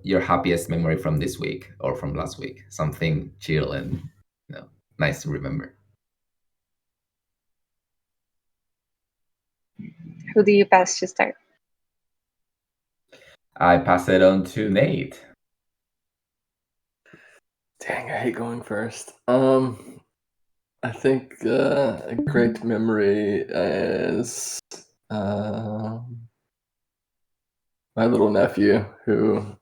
your happiest memory from this week or from last week? Something chill and nice to remember. Who do you pass to start? I pass it on to Nate. Dang, I hate going first. I think a great memory is my little nephew, who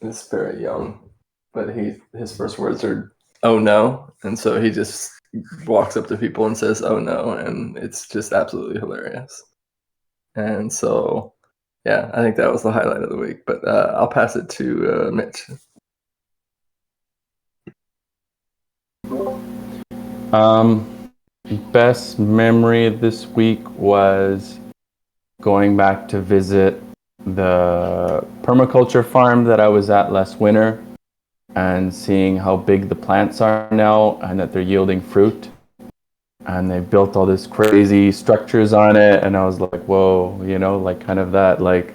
is very young, but his first words are "oh no," and so he just walks up to people and says "oh no," and it's just absolutely hilarious. And so, yeah, I think that was the highlight of the week. But I'll pass it to Mitch. Best memory this week was going back to visit the permaculture farm that I was at last winter and seeing how big the plants are now and that they're yielding fruit. And they built all this crazy structures on it, and I was like, whoa, like kind of that like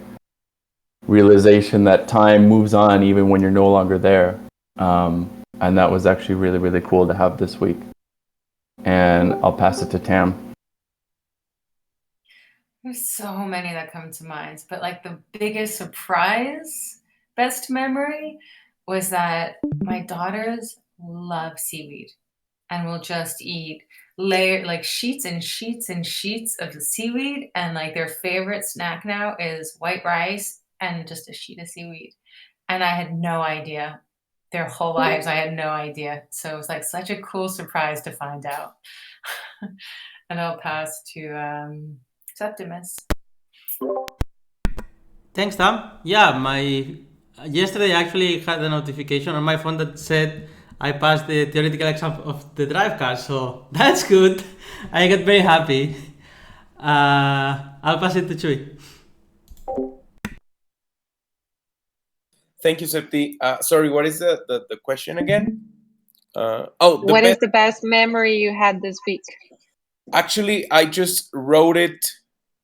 realization that time moves on even when you're no longer there. And that was actually really, really cool to have this week. And I'll pass it to Tam. There's so many that come to mind, but like the biggest surprise, best memory was that my daughters love seaweed and will just eat like sheets and sheets and sheets of seaweed, and like their favorite snack now is white rice and just a sheet of seaweed. And I had no idea. Their whole lives, I had no idea. So it was like such a cool surprise to find out. And I'll pass to Septimus. Thanks, Tam. Yeah, yesterday I actually had a notification on my phone that said I passed the theoretical exam of the drive car, so that's good. I got very happy. I'll pass it to Chuy. Thank you, Septi. Sorry, what is the question again? What is the best memory you had this week? Actually, I just wrote it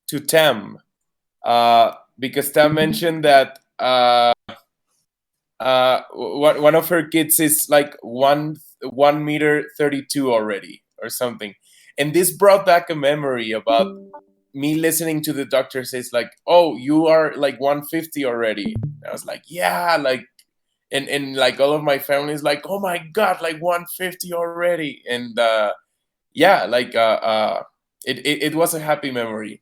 to Tam because Tam mentioned that one of her kids is like 1 meter 32 already or something, and this brought back a memory about me listening to the doctor says like, oh, you are like 150 already. I was like, yeah, like, and like all of my family is like, oh my god, like 150 already. And yeah, like it was a happy memory.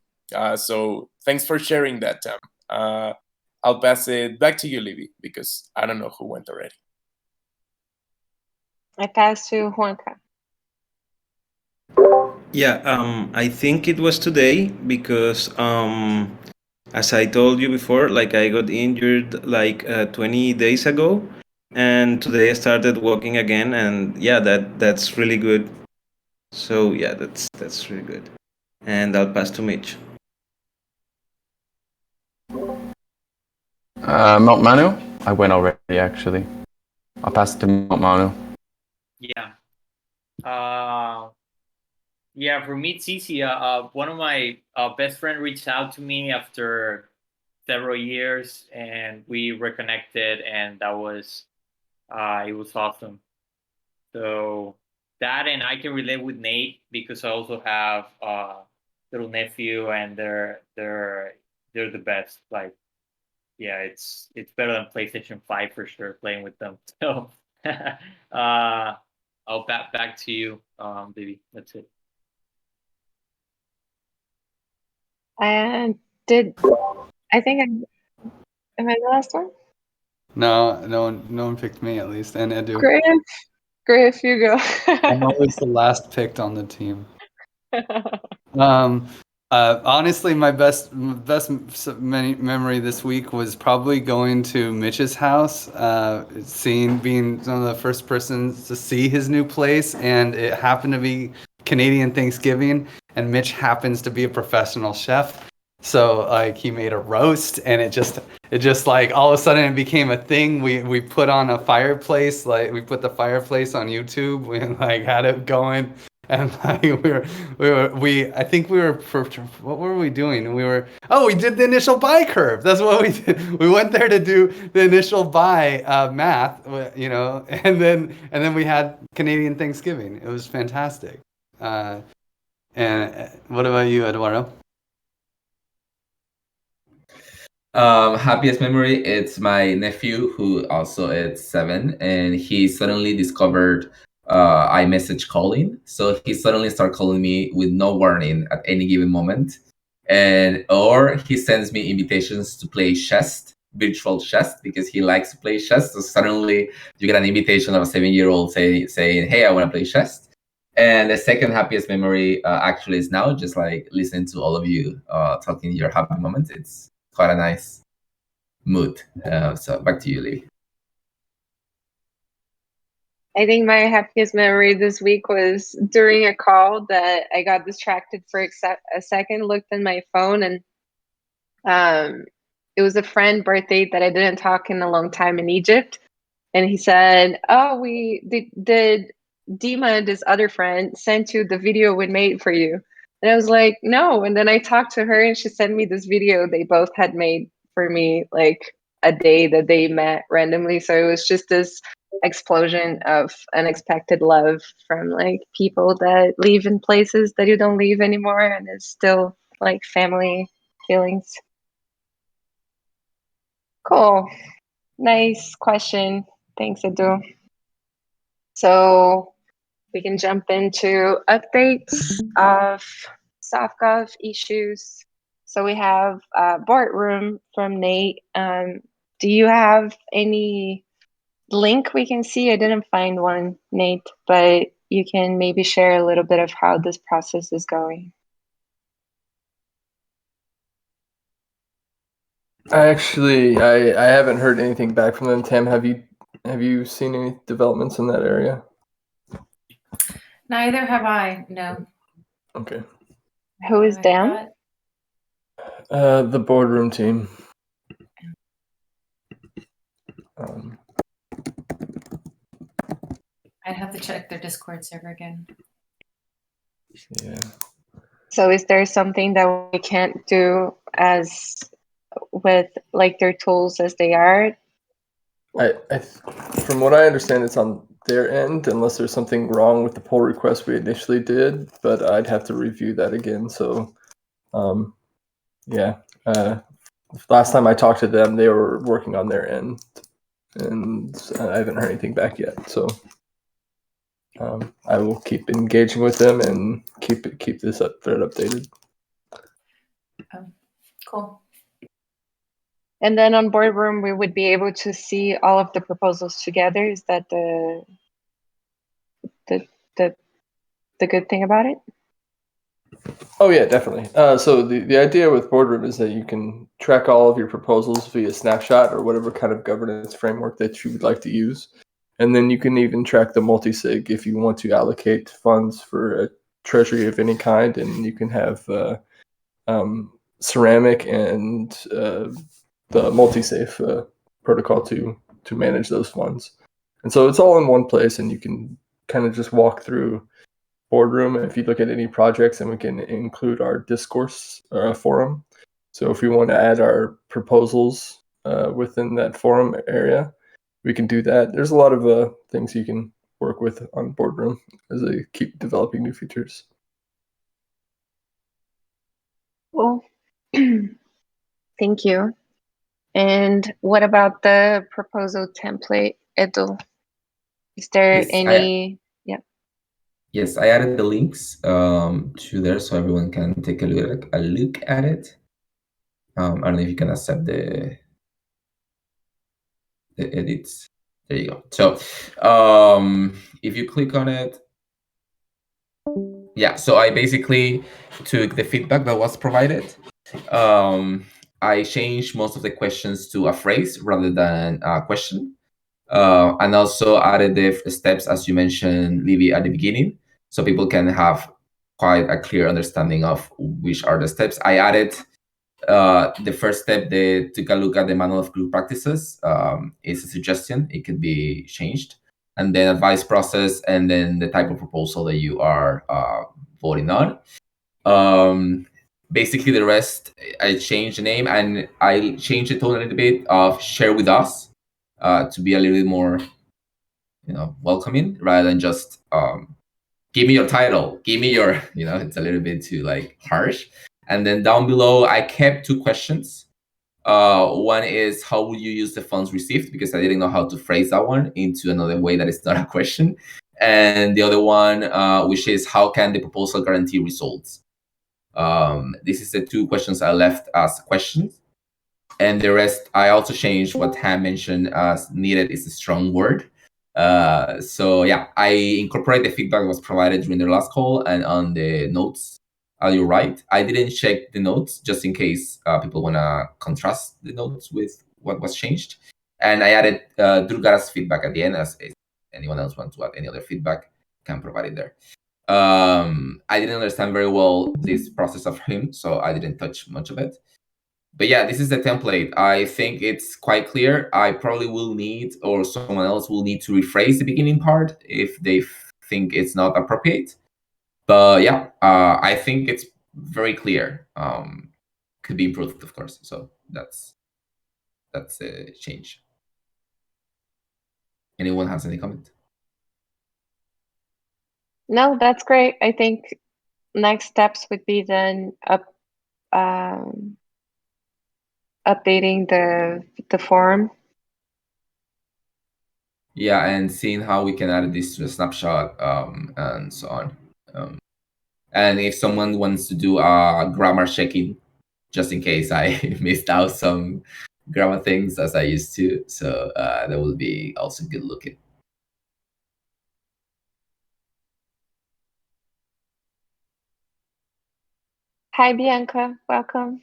So thanks for sharing that, Tam. I'll pass it back to you, Livy, because I don't know who went already. I pass to Juanca. Yeah, I think it was today because as I told you before, like I got injured like 20 days ago, and today I started walking again, and yeah, that's really good. So yeah, that's really good. And I'll pass to Mitch. Mount Manu? I went already, actually. I'll pass it to Mount Manu. Yeah. Yeah, for me, it's easy. One of my best friend reached out to me after several years, and we reconnected, and that was it was awesome. So that, and I can relate with Nate because I also have little nephew, and they're the best. Like, yeah, it's better than PlayStation 5 for sure playing with them. So I'll back to you, baby. That's it. And I think am I the last one? No one picked me at least, and Edu. Griff, you go. I'm always the last picked on the team. Honestly, my best memory this week was probably going to Mitch's house, being one of the first persons to see his new place, and it happened to be Canadian Thanksgiving, and Mitch happens to be a professional chef. So like he made a roast, and it just like all of a sudden it became a thing. We put on a fireplace, like we put the fireplace on YouTube. We like had it going, And like I think we were what were we doing? We did the initial buy curve. That's what we did. We went there to do the initial buy math, and then we had Canadian Thanksgiving. It was fantastic. And what about you, Eduardo? Happiest memory, it's my nephew who also is 7, and he suddenly discovered iMessage calling. So he suddenly started calling me with no warning at any given moment. Or he sends me invitations to play chess, virtual chess, because he likes to play chess. So suddenly you get an invitation of a 7-year-old saying, hey, I want to play chess. And the second happiest memory actually is now just like listening to all of you talking your happy moments. It's quite a nice mood. So back to you, Lee. I think my happiest memory this week was during a call that I got distracted for a second, looked at my phone, and it was a friend birthday that I didn't talk in a long time in Egypt. And he said, oh, did Dima, this other friend, sent you the video we made for you? And I was like, no. And then I talked to her and she sent me this video they both had made for me, like a day that they met randomly. So it was just this explosion of unexpected love from like people that live in places that you don't live anymore, and it's still like family feelings. Cool. Nice question. Thanks, Edu. So we can jump into updates of Softgov issues. So we have a boardroom from Nate. Do you have any link we can see? I didn't find one, Nate, but you can maybe share a little bit of how this process is going. I haven't heard anything back from them. Tam, have you seen any developments in that area? Neither have I. No. Okay. Who is down? The boardroom team. I'd have to check their Discord server again. Yeah. So is there something that we can't do as with like their tools as they are? From what I understand, it's on their end, unless there's something wrong with the pull request we initially did, but I'd have to review that again. So, yeah. Last time I talked to them, they were working on their end, and I haven't heard anything back yet. So, I will keep engaging with them and keep this thread updated. Cool. And then on boardroom, we would be able to see all of the proposals together. Is that the good thing about it? Oh yeah, definitely. So the idea with boardroom is that you can track all of your proposals via snapshot or whatever kind of governance framework that you would like to use. And then you can even track the multisig if you want to allocate funds for a treasury of any kind, and you can have ceramic and the multi-safe protocol to manage those funds. And so it's all in one place, and you can kind of just walk through boardroom. And if you look at any projects, and we can include our discourse forum. So if we want to add our proposals within that forum area, we can do that. There's a lot of things you can work with on boardroom as they keep developing new features. Well, thank you. And what about the proposal template, Edu? Is there any? Yes, I added the links to there so everyone can take a look at it. I don't know if you can accept the edits. There you go. So if you click on it, yeah, so I basically took the feedback that was provided. I changed most of the questions to a phrase rather than a question. And also added the steps, as you mentioned, Livy, at the beginning, so people can have quite a clear understanding of which are the steps. I added the first step, they took a look at the manual of group practices. It's a suggestion, it can be changed. and then advice process, and then the type of proposal that you are voting on. Basically, the rest, I changed the name and I changed the tone a little bit of share with us to be a little bit more, welcoming rather than just give me your title, give me your, it's a little bit too like harsh. And then down below, I kept 2 questions. One is how will you use the funds received? Because I didn't know how to phrase that one into another way that is not a question. And the other one, which is how can the proposal guarantee results? This is the 2 questions I left as questions. And the rest, I also changed what Han mentioned as needed is a strong word. So yeah, I incorporate the feedback that was provided during the last call and on the notes. You're right. I didn't check the notes just in case people want to contrast the notes with what was changed. And I added Durgara's feedback at the end, as anyone else wants to add any other feedback, can provide it there. I didn't understand very well this process of him, so I didn't touch much of it. But yeah, this is the template. I think it's quite clear. I probably will need, or someone else will need to rephrase the beginning part if they think it's not appropriate. But yeah, I think it's very clear. Could be improved, of course. So that's a change. Anyone has any comment? No, that's great. I think next steps would be then updating the forum. Yeah, and seeing how we can add this to a snapshot and so on. And if someone wants to do a grammar checking, just in case I missed out some grammar things as I used to, so that will be also good looking. Hi, Bianca. Welcome.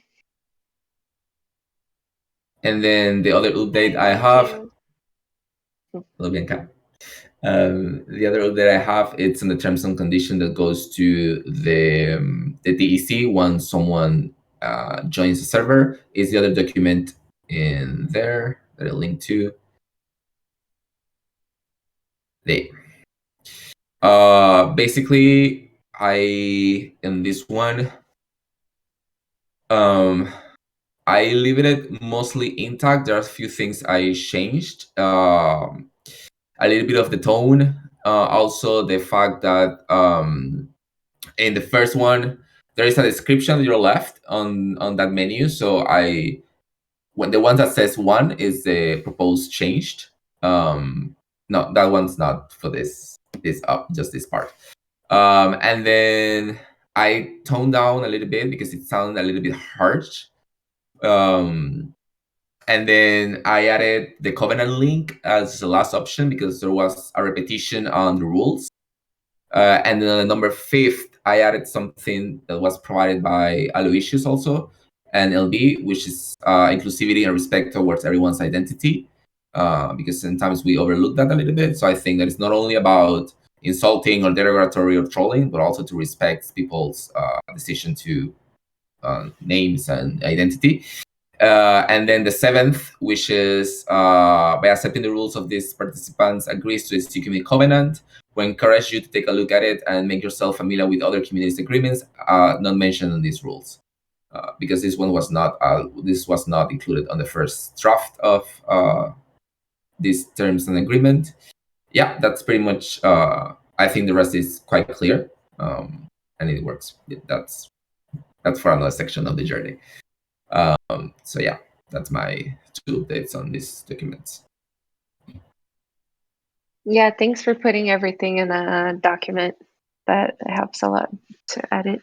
And then the other update I have. Hello, Bianca. The other update I have, it's in the terms and condition that goes to the DEC once someone joins the server. Is the other document in there that I linked to? Basically, in this one, I leave it mostly intact. There are a few things I changed. A little bit of the tone. Also, the fact that in the first one, there is a description to your left on that menu. So when the one that says 1 is the proposed changed. No, that one's not for this up, just this part. And then I toned down a little bit because it sounded a little bit harsh. And then I added the covenant link as the last option because there was a repetition on the rules. And then on number 5, I added something that was provided by Aloysius also, and LB, which is inclusivity and respect towards everyone's identity. Because sometimes we overlook that a little bit. So I think that it's not only about insulting or derogatory or trolling, but also to respect people's decision to names and identity. And then the 7th, which is by accepting the rules of these participants, agrees to the community covenant. We encourage you to take a look at it and make yourself familiar with other communities agreements not mentioned in these rules, because this was not included on the first draft of these terms and agreement. Yeah, that's pretty much. I think the rest is quite clear, and it works. That's for another section of the journey. So yeah, that's my 2 updates on these documents. Yeah, thanks for putting everything in a document. That helps a lot to edit.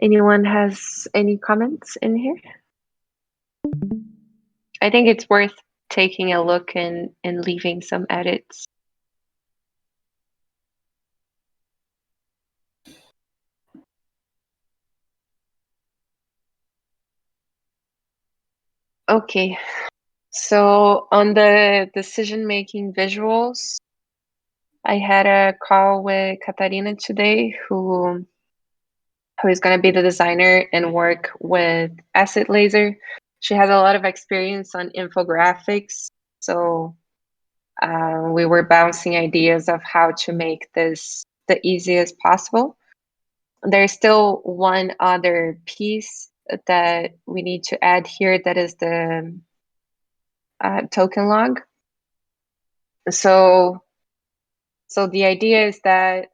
Anyone has any comments in here? I think it's worth taking a look and leaving some edits. Okay, so on the decision-making visuals, I had a call with Katarina today, who is going to be the designer and work with Acid Laser. She has a lot of experience on infographics, So we were bouncing ideas of how to make this the easiest possible. There's still one other piece that we need to add here, that is the token log. So the idea is that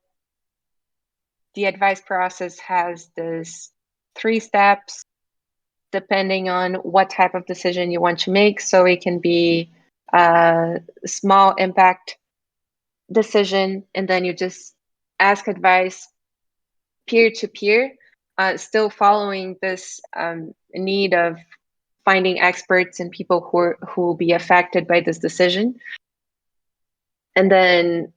the advice process has this 3 steps depending on what type of decision you want to make. So it can be a small impact decision, and then you just ask advice peer to peer, still following this need of finding experts and people who will be affected by this decision. And then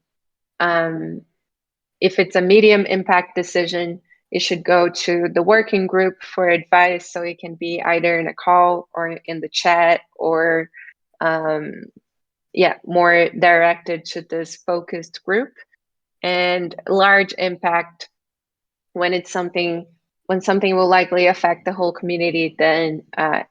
if it's a medium impact decision, it should go to the working group for advice. So it can be either in a call or in the chat, or more directed to this focused group. And large impact, when something will likely affect the whole community, then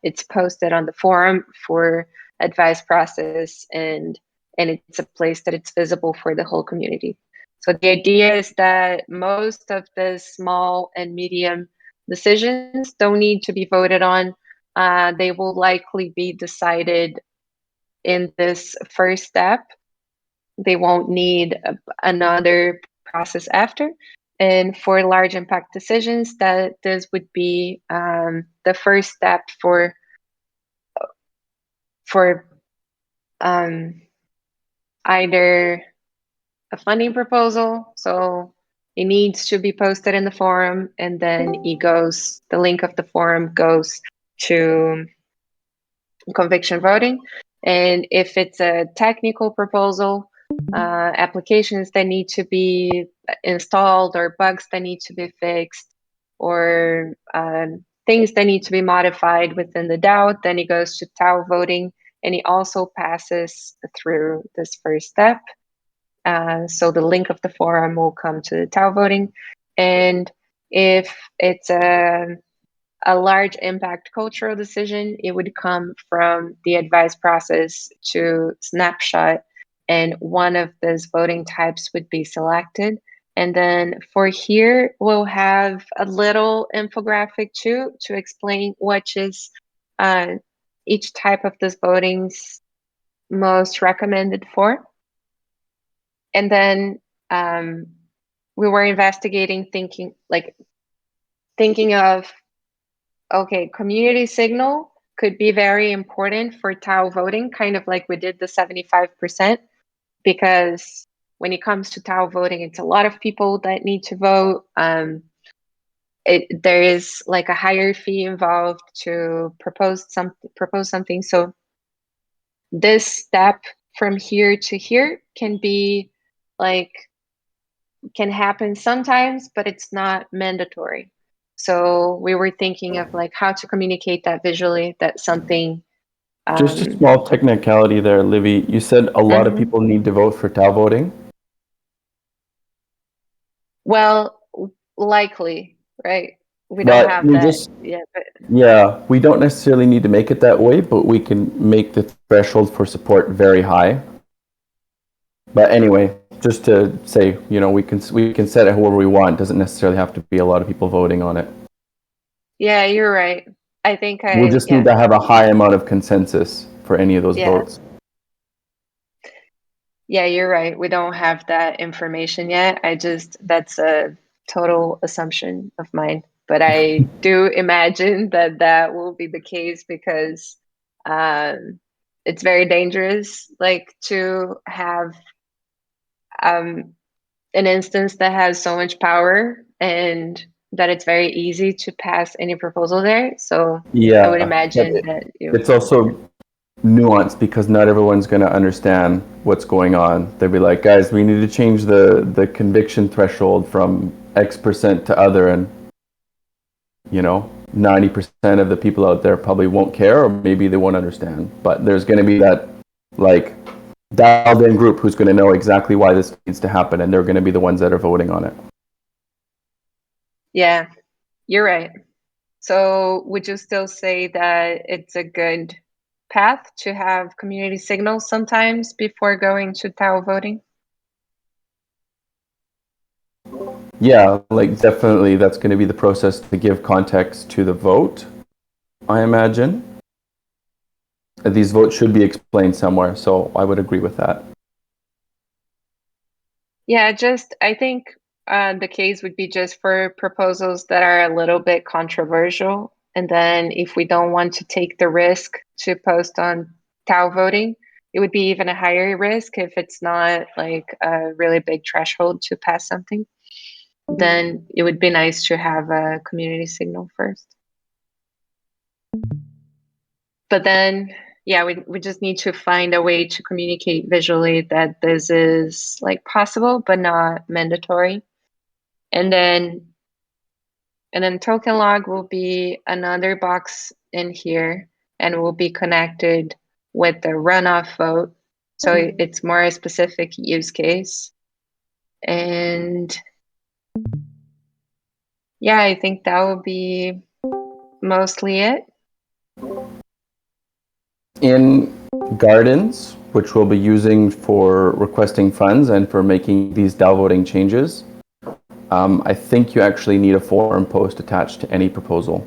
it's posted on the forum for advice process, and it's a place that it's visible for the whole community. So the idea is that most of the small and medium decisions don't need to be voted on. They will likely be decided in this first step. They won't need another process after. And for large impact decisions, that this would be the first step for either a funding proposal. So it needs to be posted in the forum, and then the link of the forum goes to conviction voting. And if it's a technical proposal, applications that need to be installed, or bugs that need to be fixed, or things that need to be modified within the DAO, then it goes to DAO voting, and it also passes through this first step. So the link of the forum will come to the DAO voting. And if it's a large impact cultural decision, it would come from the advice process to snapshot, and one of those voting types would be selected. And then for here, we'll have a little infographic too, to explain which is each type of this voting's most recommended for. And then we were investigating, thinking of, okay, community signal could be very important for DAO voting, kind of like we did the 75%, because when it comes to DAO voting, it's a lot of people that need to vote. There is like a higher fee involved to propose something. So this step from here to here can be can happen sometimes, but it's not mandatory. So we were thinking of how to communicate that visually, that something. Just a small technicality there, Livy. You said a lot of people need to vote for DAO voting? Well, likely, right? We don't have that yet. Yeah, we don't necessarily need to make it that way, but we can make the threshold for support very high. But anyway, just to say, we can set it however we want. It doesn't necessarily have to be a lot of people voting on it. Yeah, you're right. I think we'll just need to have a high amount of consensus for any of those votes. Yeah, you're right. We don't have that information yet. That's a total assumption of mine. But I do imagine that will be the case, because it's very dangerous, to have an instance that has so much power, and that it's very easy to pass any proposal there. So I would imagine that it's also nuanced, because not everyone's going to understand what's going on. They'll be like, guys, we need to change the conviction threshold from X% to other, and 90% of the people out there probably won't care, or maybe they won't understand. But there's going to be that dialed in group who's going to know exactly why this needs to happen, and they're going to be the ones that are voting on it. Yeah, you're right. So would you still say that it's a good path to have community signals sometimes before going to Tao voting? Yeah, like definitely that's going to be the process to give context to the vote, I imagine. These votes should be explained somewhere, so I would agree with that. Yeah, I think the case would be just for proposals that are a little bit controversial. And then if we don't want to take the risk to post on Tao voting, it would be even a higher risk if it's not like a really big threshold to pass something. Then it would be nice to have a community signal first. But then, yeah, we just need to find a way to communicate visually that this is like possible but not mandatory. And then token log will be another box in here and will be connected with the runoff vote. So it's more a specific use case. And yeah, I think that will be mostly it. In Gardens, which we'll be using for requesting funds and for making these DAO voting changes, I think you actually need a forum post attached to any proposal.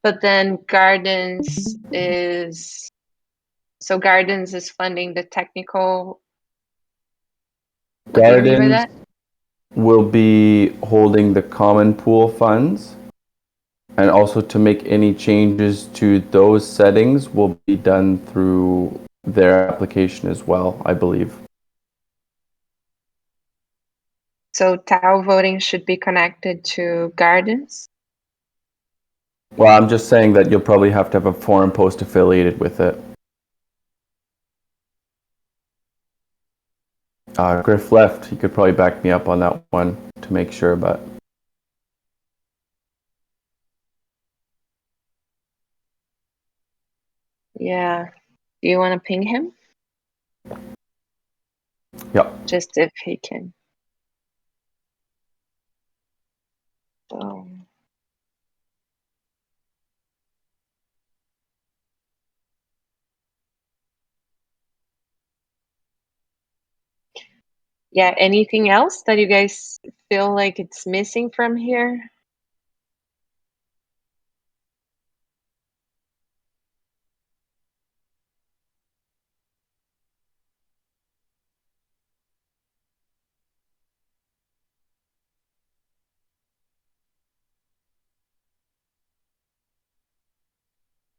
But then Gardens is funding the technical. What do you mean by Gardens that? will be holding the common pool funds, and also to make any changes to those settings will be done through their application as well, I believe. So Tao voting should be connected to Gardens? Well, I'm just saying that you'll probably have to have a forum post affiliated with it. Griff left. He could probably back me up on that one to make sure, but... Yeah. Do you want to ping him? Yep. Just if he can. So. Yeah, anything else that you guys feel like it's missing from here?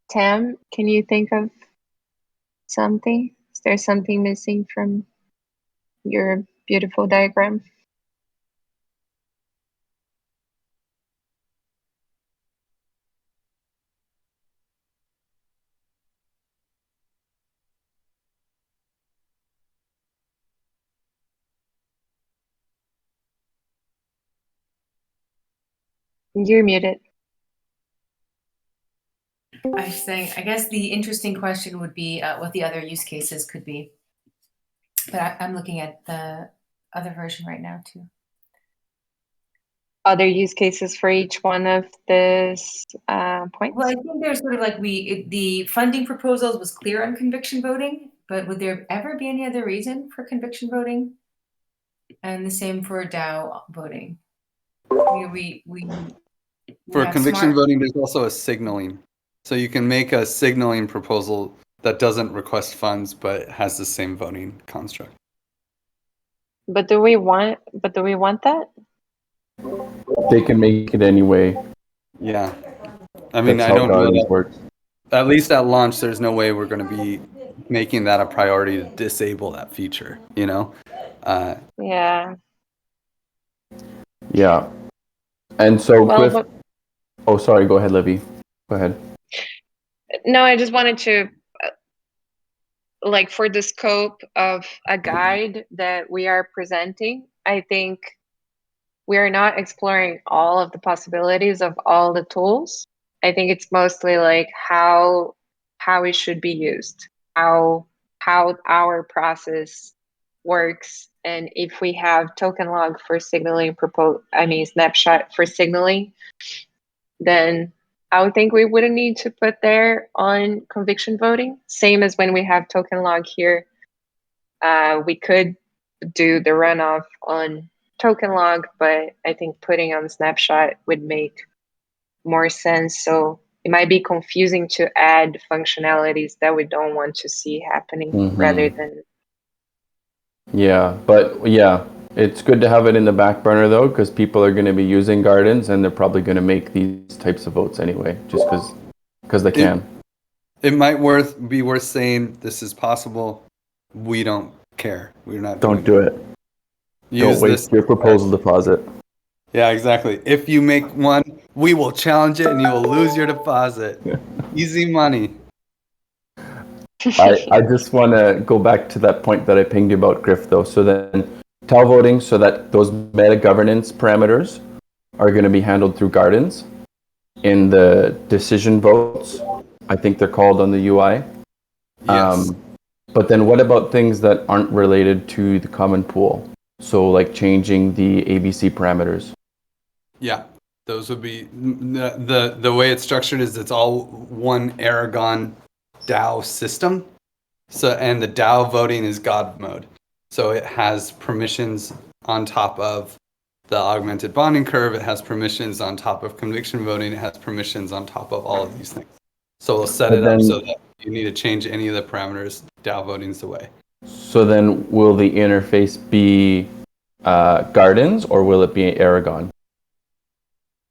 Tam, can you think of something? Is there something missing from your beautiful diagram? You're muted. I was saying, I guess the interesting question would be what the other use cases could be. But I'm looking at the other version right now too. Other use cases for each one of these points? Well, I think there's sort of like the funding proposals was clear on conviction voting, but would there ever be any other reason for conviction voting? And the same for DAO voting. For conviction voting, there's also a signaling. So you can make a signaling proposal that doesn't request funds but has the same voting construct. But do we want that? They can make it anyway. Yeah. I mean, That's I how don't know Gardens that. works. At least at launch, there's no way we're going to be making that a priority to disable that feature, you know? Yeah. Yeah. And so Well, Griff... Oh, sorry. Go ahead, Livy. Go ahead. No, I just wanted to, like, for the scope of a guide that we are presenting, I think we are not exploring all of the possibilities of all the tools. I think it's mostly like how it should be used, how our process works, and if we have token log for signaling, snapshot for signaling, then I would think we wouldn't need to put there on conviction voting. Same as when we have token log here. We could do the runoff on token log, but I think putting on snapshot would make more sense. So it might be confusing to add functionalities that we don't want to see happening rather than. Yeah, but yeah, it's good to have it in the back burner though, because people are going to be using gardens and they're probably going to make these types of votes anyway, just because they can. It might be worth saying this is possible. We don't care. We're not. Don't do it. Don't waste your proposal deposit. Yeah, exactly. If you make one, we will challenge it and you will lose your deposit. Easy money. I just want to go back to that point that I pinged you about, Griff, though. So then, tau voting, so that those meta governance parameters are going to be handled through gardens. In the decision votes, I think they're called on the UI. Yes. But then what about things that aren't related to the common pool? So like changing the ABC parameters. Yeah, those would be the way it's structured is it's all one Aragon DAO system. So and the DAO voting is God mode. So it has permissions on top of the augmented bonding curve. It has permissions on top of conviction voting. It has permissions on top of all of these things. So we'll set it up so that if you need to change any of the parameters, DAO voting's the way. So then will the interface be gardens or will it be Aragon?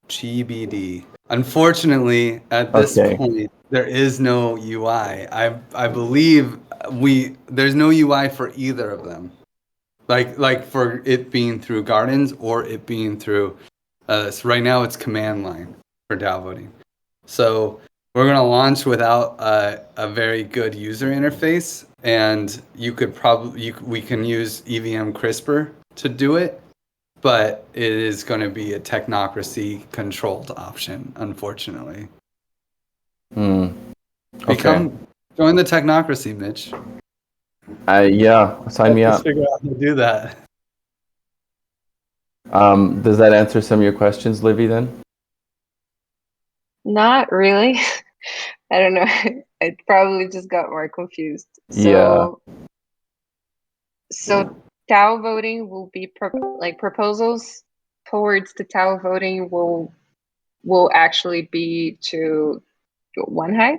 GBD. Unfortunately, at this point, there is no UI. I believe there's no UI for either of them. Like for it being through Gardens or it being through. So right now it's command line for DAO voting. So we're gonna launch without a very good user interface, and you could we can use EVM CRISPR to do it. But it is going to be a technocracy controlled option, unfortunately. Okay. Join the technocracy, Mitch. Yeah, sign me up. Figure out how to do that. Does that answer some of your questions, Livy, then? Not really. I don't know. I probably just got more confused. So DAO voting will be proposals towards the DAO voting will actually be to one hive.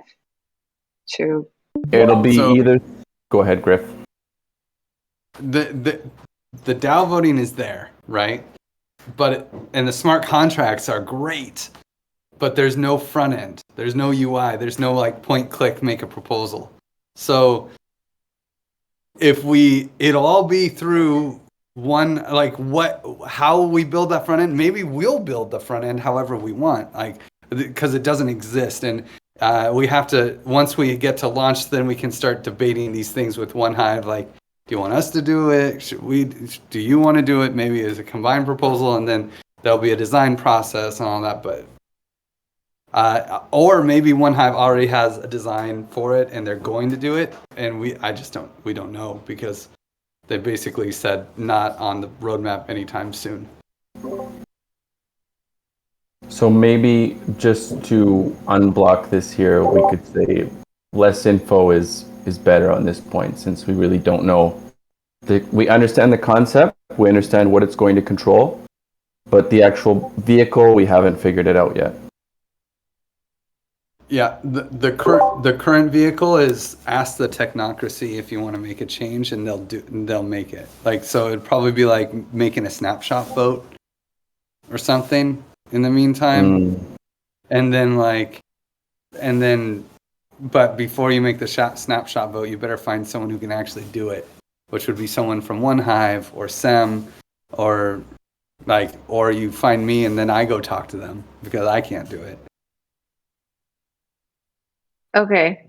It'll be either. Go ahead, Griff. The DAO voting is there, right? And the smart contracts are great, but there's no front end. There's no UI. There's no like point click make a proposal. So it'll all be through one, like how we build that front end. Maybe we'll build the front end however we want, like, because it doesn't exist. And we have to, once we get to launch, then we can start debating these things with one hive. Like, do you want us to do it? Do you want to do it? Maybe as a combined proposal, and then there'll be a design process and all that. But or maybe one hive already has a design for it and they're going to do it, and we don't know, because they basically said not on the roadmap anytime soon. So maybe just to unblock this here, we could say less info is better on this point, since we really don't know. We understand the concept, we understand what it's going to control, but the actual vehicle, we haven't figured it out yet. Yeah, the current vehicle is ask the technocracy if you want to make a change, and they'll make it. Like, so it'd probably be like making a snapshot vote or something in the meantime. And then but before you make the snapshot vote, you better find someone who can actually do it, which would be someone from One Hive or SEM, or you find me and then I go talk to them, because I can't do it. Okay.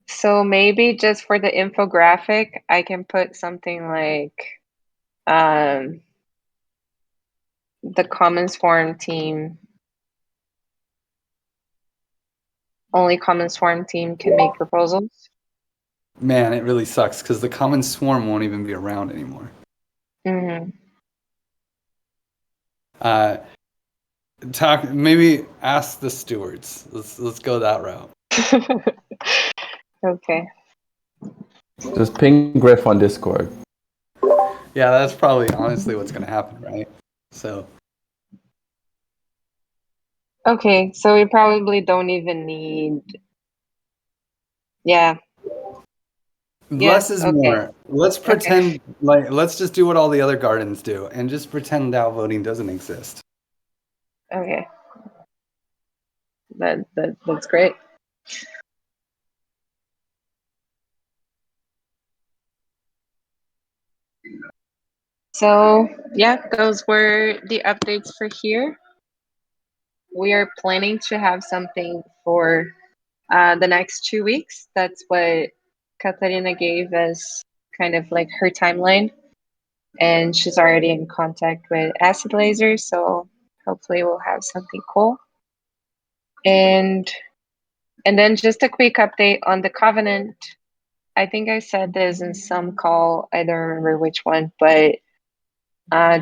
So maybe just for the infographic, I can put something like the Commons Forum team. Only Commons Forum team can make proposals. Man, it really sucks, because the Common Swarm won't even be around anymore. maybe ask the stewards. Let's go that route. Okay. Just ping Griff on Discord. Yeah, that's probably honestly what's going to happen, right? So. Okay, so we probably don't even need. Yeah. Less Yes, is okay. more. Let's pretend let's just do what all the other gardens do and just pretend outvoting doesn't exist. Okay. That's great. So yeah, those were the updates for here. We are planning to have something for the next 2 weeks. That's what Katarina gave us, kind of like her timeline. And she's already in contact with Acid Laser, so hopefully we'll have something cool. And then just a quick update on the Covenant. I think I said this in some call, I don't remember which one, but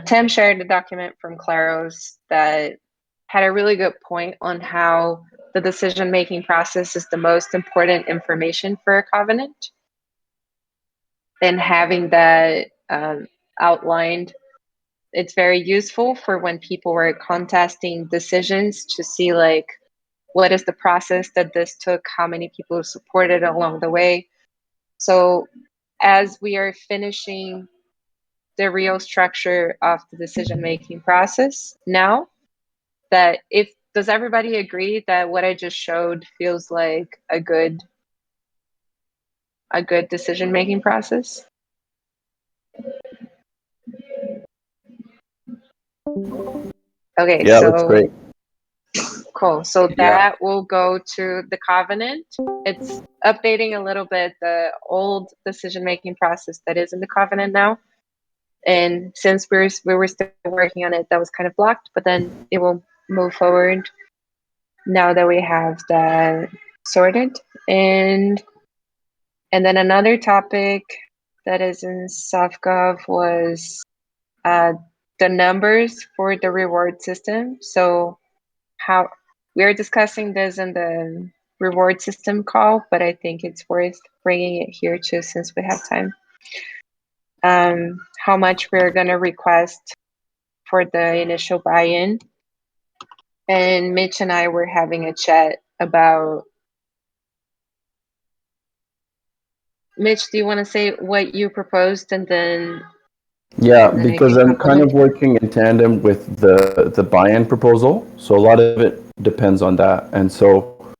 Tim shared a document from Claros that had a really good point on how the decision-making process is the most important information for a covenant. And having that outlined, it's very useful for when people were contesting decisions to see like, what is the process that this took, how many people supported along the way. So as we are finishing the real structure of the decision-making process now, does everybody agree that what I just showed feels like a good decision-making process? Okay, Yeah, so that's great. cool. So Yeah. that will go to the Covenant. It's updating a little bit the old decision-making process that is in the Covenant now. And since we were still working on it, that was kind of blocked, but then it will move forward now that we have that sorted. And then another topic that is in Softgov was the numbers for the reward system. So how we are discussing this in the reward system call, but I think it's worth bringing it here too since we have time. How much we're going to request for the initial buy-in. And Mitch and I were having a chat about. Mitch, do you want to say what you proposed and then? Yeah, And then I because can I'm kind of complement. working in tandem with the buy-in proposal, so a lot of it depends on that. And so,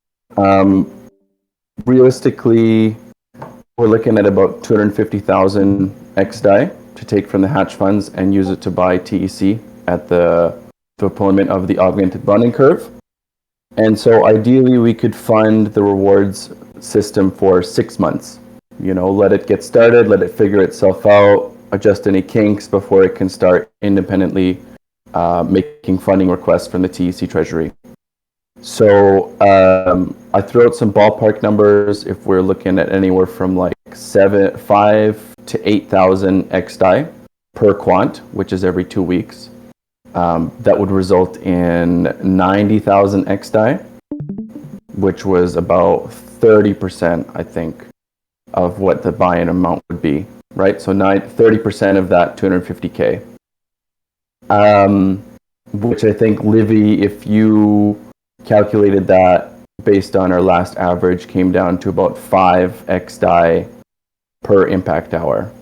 realistically, we're looking at about 250,000 XDAI to take from the hatch funds and use it to buy TEC at the deployment of the augmented bonding curve. And so ideally we could fund the rewards system for 6 months. You know, let it get started, let it figure itself out, adjust any kinks before it can start independently making funding requests from the TEC Treasury. So I threw out some ballpark numbers. If we're looking at anywhere from like 5 to 8,000 XDAI per quant, which is every 2 weeks, that would result in 90,000 XDAI, which was about 30%, I think, of what the buy-in amount would be, right? So 30% of that 250K, which I think, Livy, if you calculated that based on our last average, came down to about 5 XDAI per impact hour.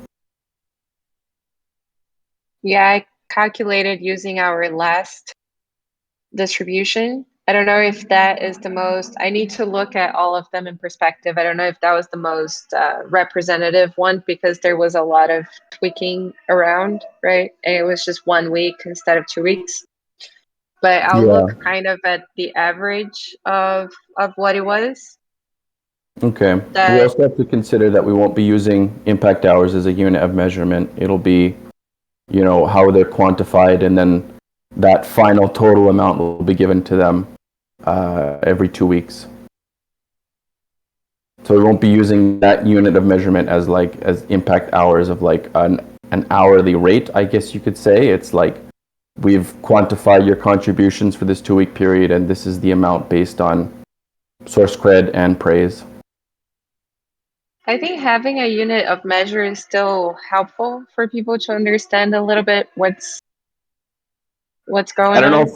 Yeah, I calculated using our last distribution. I don't know if that is the most, I need to look at all of them in perspective. I don't know if that was the most representative one because there was a lot of tweaking around, right? And it was just 1 week instead of 2 weeks. But I'll look kind of at the average of what it was. Okay. We also have to consider that we won't be using impact hours as a unit of measurement. It'll be, you know, how they're quantified, and then that final total amount will be given to them every 2 weeks. So we won't be using that unit of measurement as impact hours of like an hourly rate, I guess you could say. It's like we've quantified your contributions for this 2-week period, and this is the amount based on source cred and praise. I think having a unit of measure is still helpful for people to understand a little bit what's going I don't on.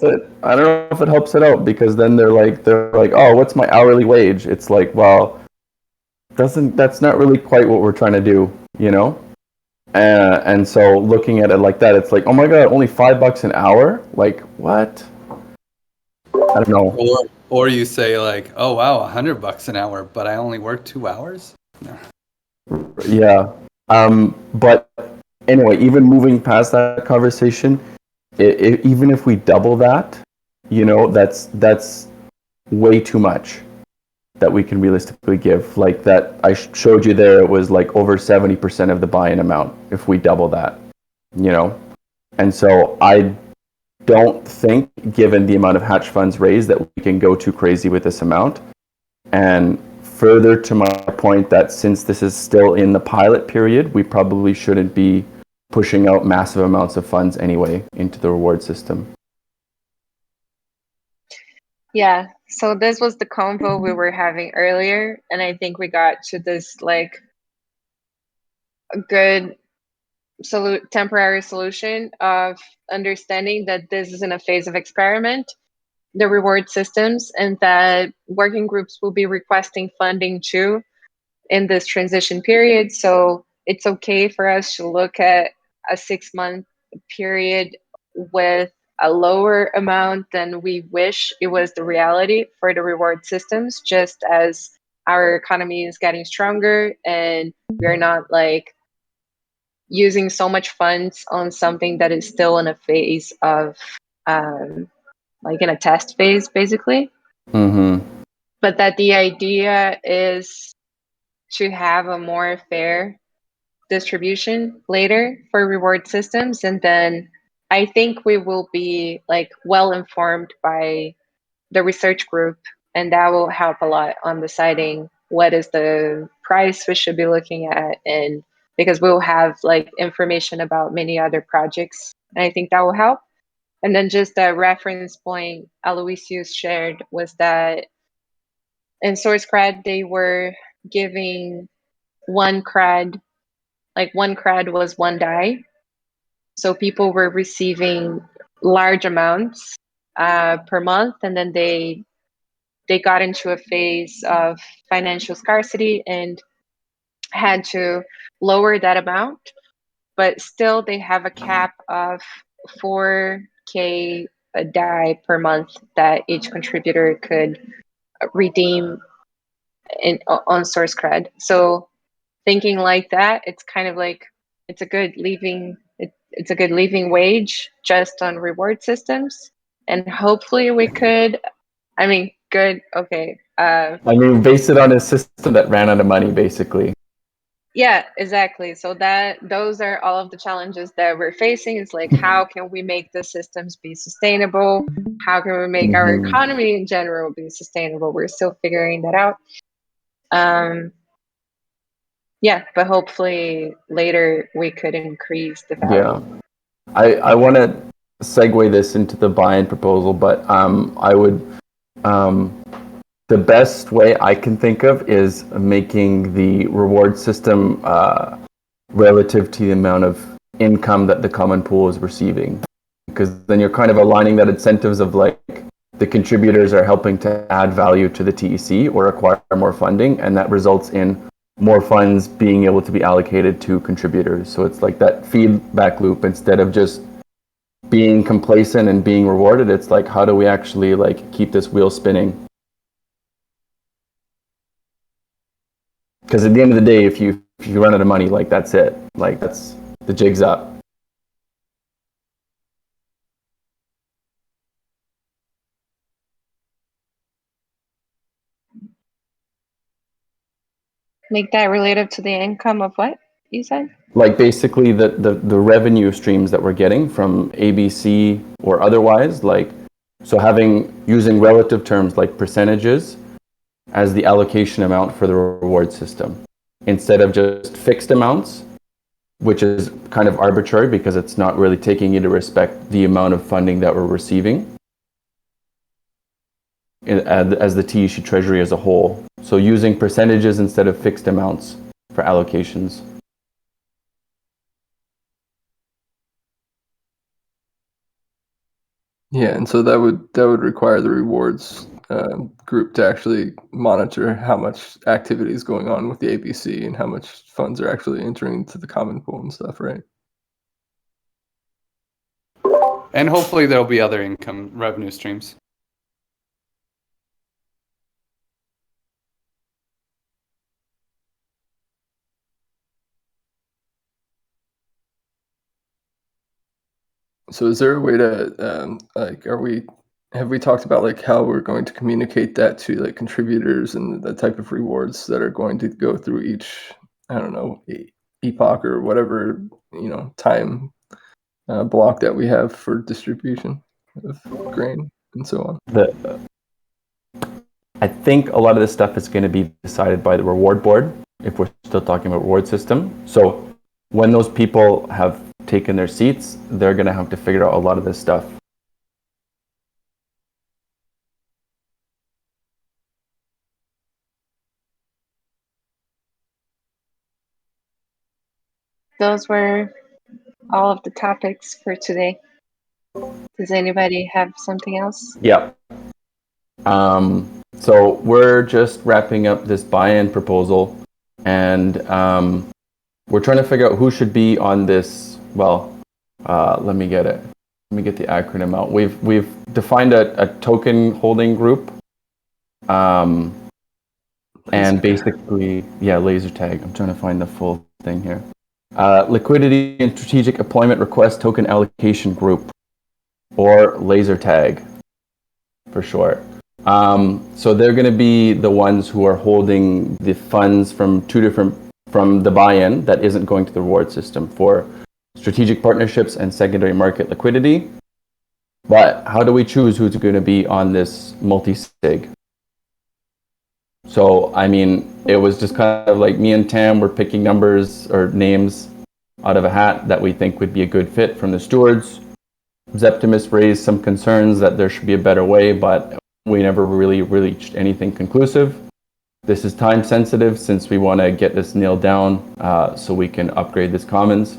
know if it helps it out, because then they're like, oh, what's my hourly wage? It's like, well, that's not really quite what we're trying to do, you know? And so looking at it like that, it's like, oh my God, only $5 an hour? Like, what? I don't know. Or you say like, oh wow, $100 an hour, but I only work 2 hours. No. Yeah. But anyway, even moving past that conversation, even if we double that, you know, that's way too much that we can realistically give. Like that I showed you there, it was like over 70% of the buy-in amount if we double that, you know? And so I don't think, given the amount of hatch funds raised, that we can go too crazy with this amount. And further to my point that since this is still in the pilot period, we probably shouldn't be pushing out massive amounts of funds anyway into the reward system. Yeah, so this was the convo we were having earlier, and I think we got to this like a good temporary solution of understanding that this is in a phase of experiment, the reward systems, and that working groups will be requesting funding too in this transition period. So it's okay for us to look at a 6-month period with a lower amount than we wish it was the reality for the reward systems, just as our economy is getting stronger and we're not like using so much funds on something that is still in a phase of like in a test phase, basically. Mm-hmm. But that the idea is to have a more fair distribution later for reward systems, and then I think we will be like well informed by the research group, and that will help a lot on deciding what is the price we should be looking at, and because we'll have like information about many other projects, and I think that will help. And then just a reference point Aloysius shared was that in source cred they were giving 1 cred, like 1 cred was 1 DAI. So people were receiving large amounts per month, and then they got into a phase of financial scarcity and had to lower that amount. But still, they have a cap of 4K a DAI per month that each contributor could redeem on source cred. So thinking like that, it's kind of like it's a good leaving wage just on reward systems, and hopefully we could. I mean, good. Okay. Base it on a system that ran out of money, basically. Yeah, exactly. So those are all of the challenges that we're facing. It's like, how can we make the systems be sustainable? How can we make our economy in general be sustainable? We're still figuring that out. Yeah, but hopefully later we could increase the value. Yeah. I want to segue this into the buy-in proposal, but I would the best way I can think of is making the reward system relative to the amount of income that the common pool is receiving, because then you're kind of aligning that incentives of like the contributors are helping to add value to the TEC or acquire more funding, and that results in more funds being able to be allocated to contributors. So it's like that feedback loop. Instead of just being complacent and being rewarded, it's like, how do we actually like keep this wheel spinning? Because at the end of the day, if you run out of money, like that's it. Like that's the jig's up. Make that related to the income of what you said? Like basically the revenue streams that we're getting from ABC or otherwise, like, so using relative terms like percentages as the allocation amount for the reward system, instead of just fixed amounts, which is kind of arbitrary because it's not really taking into respect the amount of funding that we're receiving as the TEC Treasury as a whole. So using percentages instead of fixed amounts for allocations. Yeah, and so that would require the rewards group to actually monitor how much activity is going on with the ABC and how much funds are actually entering to the common pool and stuff, right? And hopefully there'll be other income revenue streams. So is there a way to have we talked about like how we're going to communicate that to like contributors and the type of rewards that are going to go through each, I don't know, epoch or whatever, time block that we have for distribution of grain and so on? I think a lot of this stuff is going to be decided by the reward board if we're still talking about reward system. So when those people have taken their seats, they're going to have to figure out a lot of this stuff. Those were all of the topics for today. Does anybody have something else? Yeah. So we're just wrapping up this buy-in proposal, and we're trying to figure out who should be on this. Well, let me get it. Let me get the acronym out. We've defined a token holding group, and basically, laser tag. I'm trying to find the full thing here. Liquidity and Strategic Deployment Request Token Allocation Group, or laser tag for short. So they're going to be the ones who are holding the funds from from the buy-in that isn't going to the reward system for strategic partnerships and secondary market liquidity. But how do we choose who's going to be on this multi-sig? So, I mean, it was just kind of like me and Tam were picking numbers or names out of a hat that we think would be a good fit from the stewards. Zeptimus raised some concerns that there should be a better way, but we never really reached anything conclusive. This is time sensitive since we want to get this nailed down so we can upgrade this commons.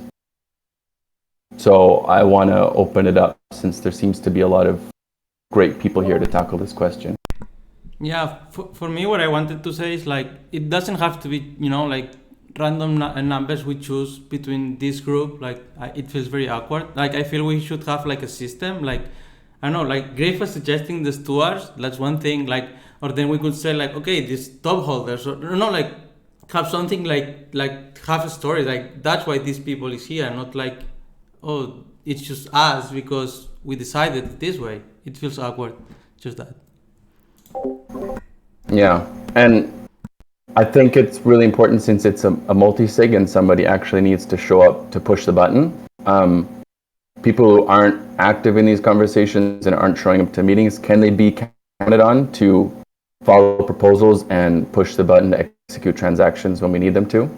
So I want to open it up since there seems to be a lot of great people here to tackle this question. Yeah, for me, what I wanted to say is like, it doesn't have to be, like random numbers we choose between this group. Like, it feels very awkward. Like, I feel we should have like a system. Like, I don't know, like Griff was suggesting the stewards. That's one thing. Like, or then we could say like, okay, these top holders, or like have something like have a story. Like, that's why these people is here, not like, oh, it's just us because we decided this way. It feels awkward, just that. Yeah, and I think it's really important since it's a multi-sig and somebody actually needs to show up to push the button. People who aren't active in these conversations and aren't showing up to meetings, can they be counted on to follow proposals and push the button to execute transactions when we need them to?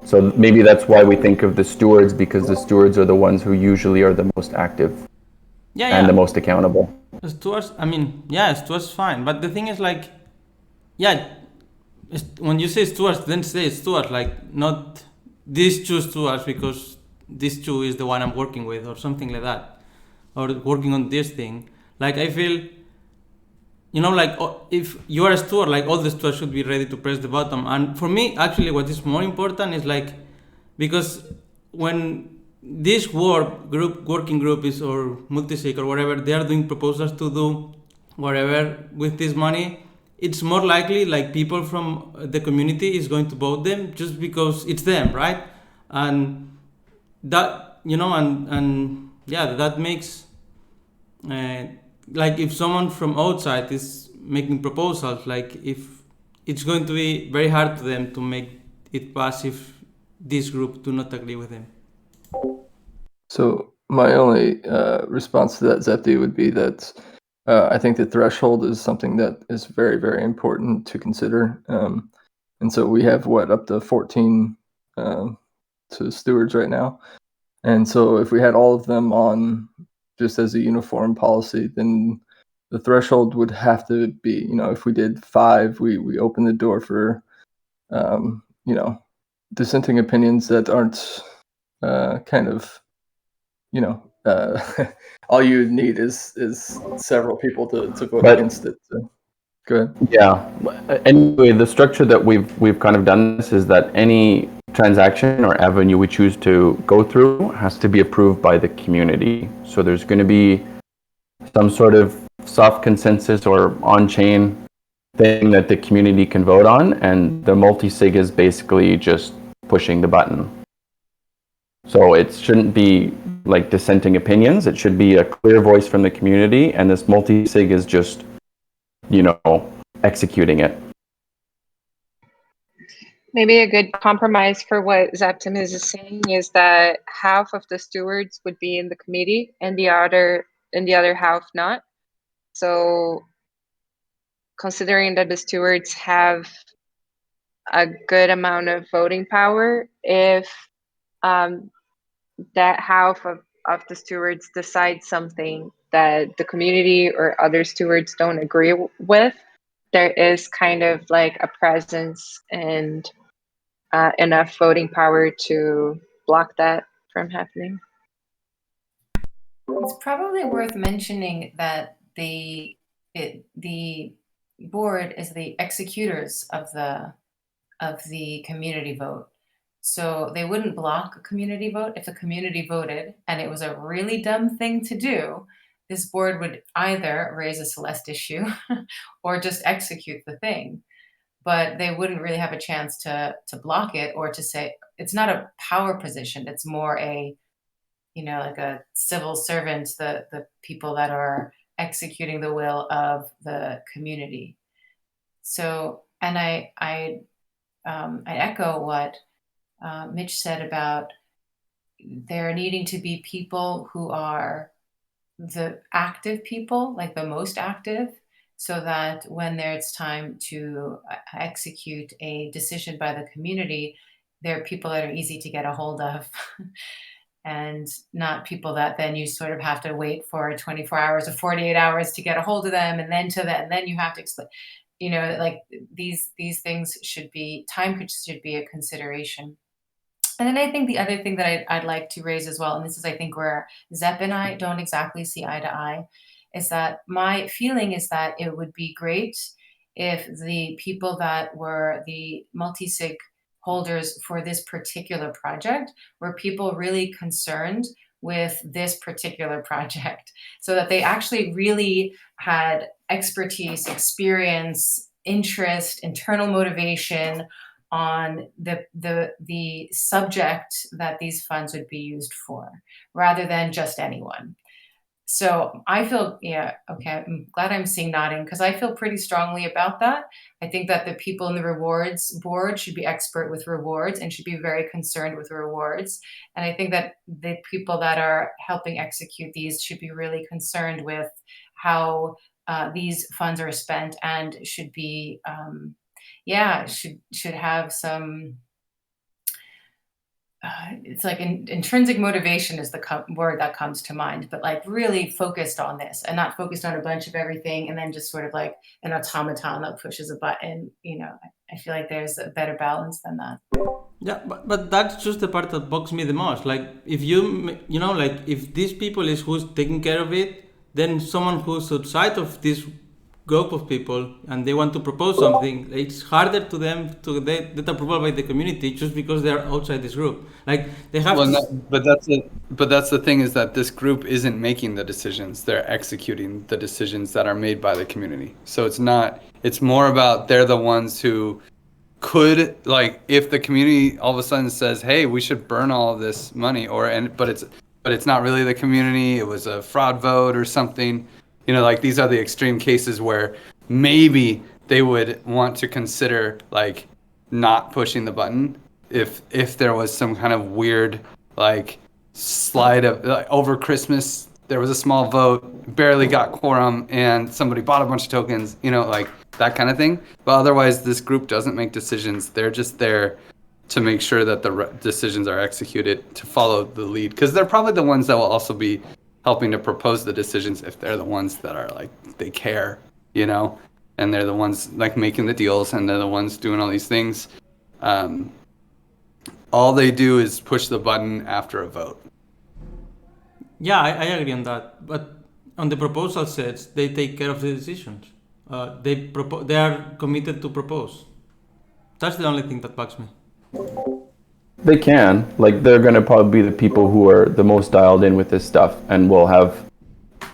So maybe that's why we think of the stewards, because the stewards are the ones who usually are the most active. And the most accountable. Stewards, I mean, stewards fine. But the thing is like, when you say stewards, then say stewards, like not these two stewards because this two is the one I'm working with or something like that. Or working on this thing. Like I feel, like if you are a steward, like all the stewards should be ready to press the button. And for me, actually what is more important is like, because when this working group is, or Multisig or whatever, they are doing proposals to do whatever with this money, it's more likely like people from the community is going to vote them just because it's them, right? And that, that makes like if someone from outside is making proposals, like if it's going to be very hard to them to make it pass if this group do not agree with them. So my only response to that, Zepti, would be that I think the threshold is something that is very, very important to consider. And so we have up to 14 to stewards right now. And so if we had all of them on just as a uniform policy, then the threshold would have to be, if we did 5, we open the door for, dissenting opinions that aren't kind of, all you need is several people to vote against it. So, go ahead. Yeah. Anyway, the structure that we've kind of done this is that any transaction or avenue we choose to go through has to be approved by the community. So there's going to be some sort of soft consensus or on-chain thing that the community can vote on, and the multisig is basically just pushing the button. So it shouldn't be like dissenting opinions. It should be a clear voice from the community, and this multisig is just, executing it. Maybe a good compromise for what Zaptimus is saying is that half of the stewards would be in the committee and the other half not. So considering that the stewards have a good amount of voting power, if that half of the stewards decide something that the community or other stewards don't agree with, there is kind of like a presence and enough voting power to block that from happening. It's probably worth mentioning that the board is the executors of the community vote. So they wouldn't block a community vote. If the community voted and it was a really dumb thing to do, this board would either raise a Celeste issue or just execute the thing. But they wouldn't really have a chance to block it or to say, it's not a power position. It's more a, like a civil servant, the people that are executing the will of the community. So, and I echo what Mitch said about there needing to be people who are the active people, like the most active, so that when it's time to execute a decision by the community, there are people that are easy to get a hold of and not people that then you sort of have to wait for 24 hours or 48 hours to get a hold of them, and then you have to explain, like these things should be, time should be a consideration. And then I think the other thing that I'd like to raise as well, and this is I think where Zep and I don't exactly see eye to eye, is that my feeling is that it would be great if the people that were the multisig holders for this particular project were people really concerned with this particular project, so that they actually really had expertise, experience, interest, internal motivation on the subject that these funds would be used for, rather than just anyone. So I feel, I'm glad I'm seeing nodding, because I feel pretty strongly about that. I think that the people in the rewards board should be expert with rewards and should be very concerned with rewards. And I think that the people that are helping execute these should be really concerned with how these funds are spent, and should be, should have some, it's like intrinsic motivation is the word that comes to mind, but like really focused on this and not focused on a bunch of everything and then just sort of like an automaton that pushes a button. I feel like there's a better balance than that. Yeah, but that's just the part that bugs me the most. Like if if these people is who's taking care of it, then someone who's outside of this group of people and they want to propose something, it's harder to them to get approval by the community just because they're outside this group. Like they have but that's the thing, is that this group isn't making the decisions, they're executing the decisions that are made by the community. So it's more about they're the ones who could, like, if the community all of a sudden says, hey, we should burn all of this money, but it's not really the community, it was a fraud vote or something. Like these are the extreme cases where maybe they would want to consider like not pushing the button if there was some kind of weird like slide of, like, over Christmas there was a small vote, barely got quorum, and somebody bought a bunch of tokens, like that kind of thing. But otherwise, this group doesn't make decisions. They're just there to make sure that the decisions are executed, to follow the lead, because they're probably the ones that will also be helping to propose the decisions if they're the ones that are like, they care, and they're the ones like making the deals, and they're the ones doing all these things. All they do is push the button after a vote. Yeah, I agree on that. But on the proposal sets, they take care of the decisions. They are committed to propose. That's the only thing that bugs me. They can. Like, they're going to probably be the people who are the most dialed in with this stuff and will have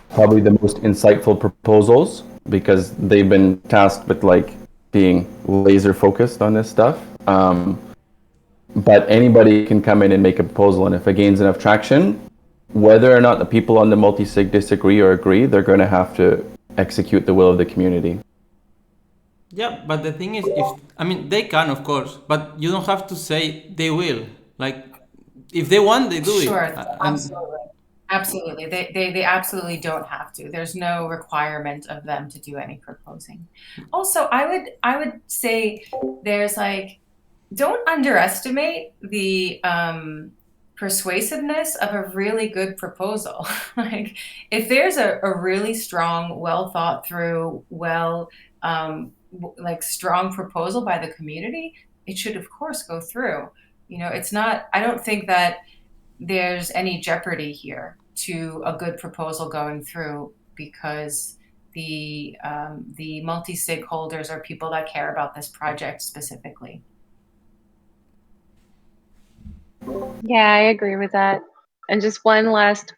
probably the most insightful proposals because they've been tasked with, like, being laser focused on this stuff. But anybody can come in and make a proposal, and if it gains enough traction, whether or not the people on the multisig disagree or agree, they're going to have to execute the will of the community. Yeah, but the thing is, they can, of course, but you don't have to say they will. Like, if they want, they do it. Sure, absolutely. They absolutely don't have to. There's no requirement of them to do any proposing. Also, I would say there's like, don't underestimate the persuasiveness of a really good proposal. Like, if there's a really strong, well thought through, strong proposal by the community, it should of course go through. It's not, I don't think that there's any jeopardy here to a good proposal going through, because the multi-sig holders are people that care about this project specifically. Yeah, I agree with that. And just one last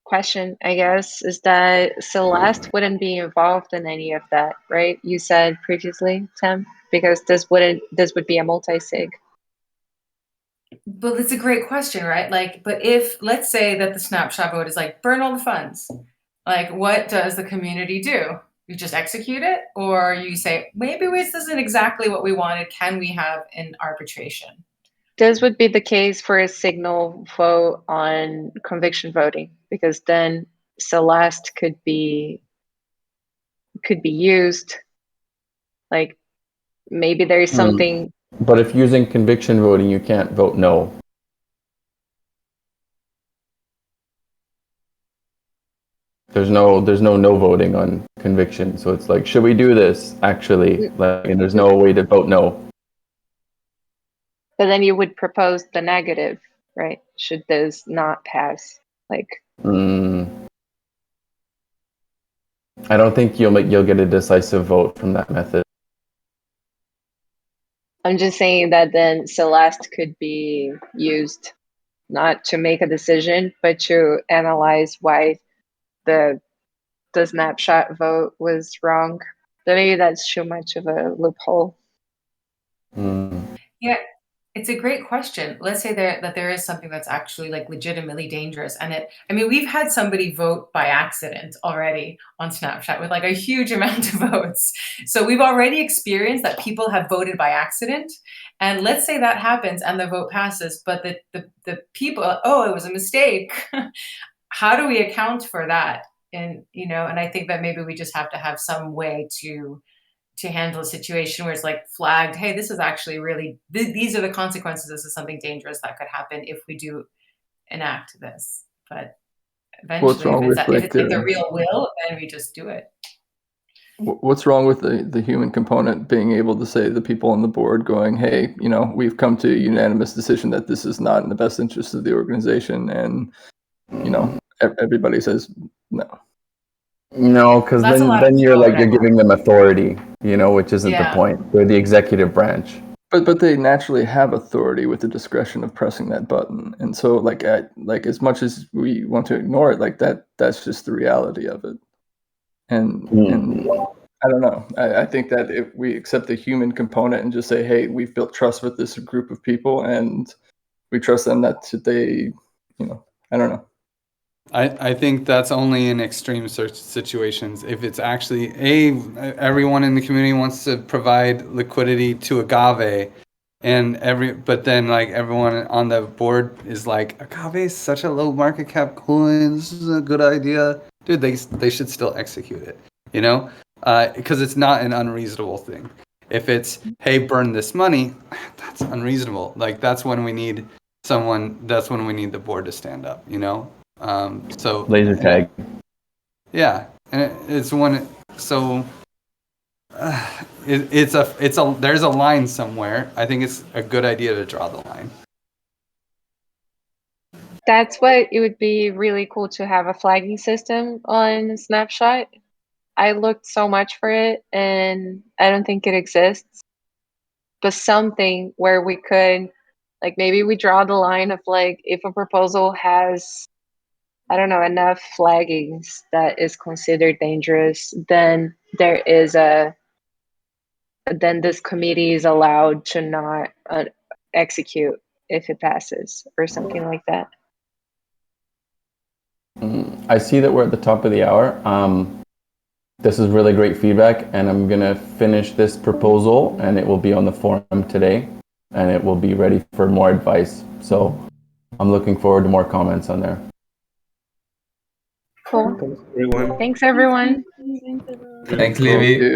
question, I guess, is that Celeste wouldn't be involved in any of that, right? You said previously, Tim, because this would be a multi-sig. But it's a great question, right? Like, but if, let's say that the snapshot vote is like, burn all the funds, like, what does the community do? You just execute it? Or you say, maybe this isn't exactly what we wanted. Can we have an arbitration? This would be the case for a signal vote on conviction voting, because then Celeste could be used. Like, maybe there's something. But if using conviction voting, you can't vote no. There's no no voting on conviction. So it's like, should we do this? Actually, and there's no way to vote no. But then you would propose the negative, right? Should this not pass? Like, I don't think you'll get a decisive vote from that method. I'm just saying that then Celeste could be used not to make a decision, but to analyze why the snapshot vote was wrong. But maybe that's too much of a loophole. Yeah, it's a great question. Let's say that there is something that's actually like legitimately dangerous, and we've had somebody vote by accident already on Snapchat with like a huge amount of votes. So we've already experienced that people have voted by accident, and let's say that happens and the vote passes, but the people, it was a mistake. How do we account for that? And and I think that maybe we just have to have some way to handle a situation where it's like flagged, hey, this is actually really, these are the consequences. This is something dangerous that could happen if we do enact this. But eventually, if it's the real will, then we just do it. What's wrong with the human component being able to say to the people on the board going, hey, we've come to a unanimous decision that this is not in the best interest of the organization, and everybody says no. No, because then you're giving them authority, which isn't the point. They're the executive branch. But they naturally have authority with the discretion of pressing that button, and so like as much as we want to ignore it, like that's just the reality of it. And I don't know. I think that if we accept the human component and just say, hey, we've built trust with this group of people, and we trust them that they, I don't know. I think that's only in extreme situations. If it's actually everyone in the community wants to provide liquidity to Agave, but then like everyone on the board is like, agave is such a low market cap coin. This is a good idea, dude. They should still execute it, you know, because it's not an unreasonable thing. If it's, hey, burn this money, that's unreasonable. Like that's when we need That's when we need the board to stand up, you know. So Laser tag. yeah, and it's when so. There's a line somewhere. I think it's a good idea to draw the line. That's what it would be really cool to have a flagging system on Snapshot. I looked so much for it and I don't think it exists. But something where we could, like, maybe we draw the line of like, if a proposal has, I don't know, enough flaggings that is considered dangerous, then then this committee is allowed to not execute if it passes or something like that. I see that we're at the top of the hour. This is really great feedback, and I'm going to finish this proposal, and it will be on the forum today, and it will be ready for more advice. So I'm looking forward to more comments on there. Cool. Thanks, everyone. Thanks, everyone. Thanks, Livy.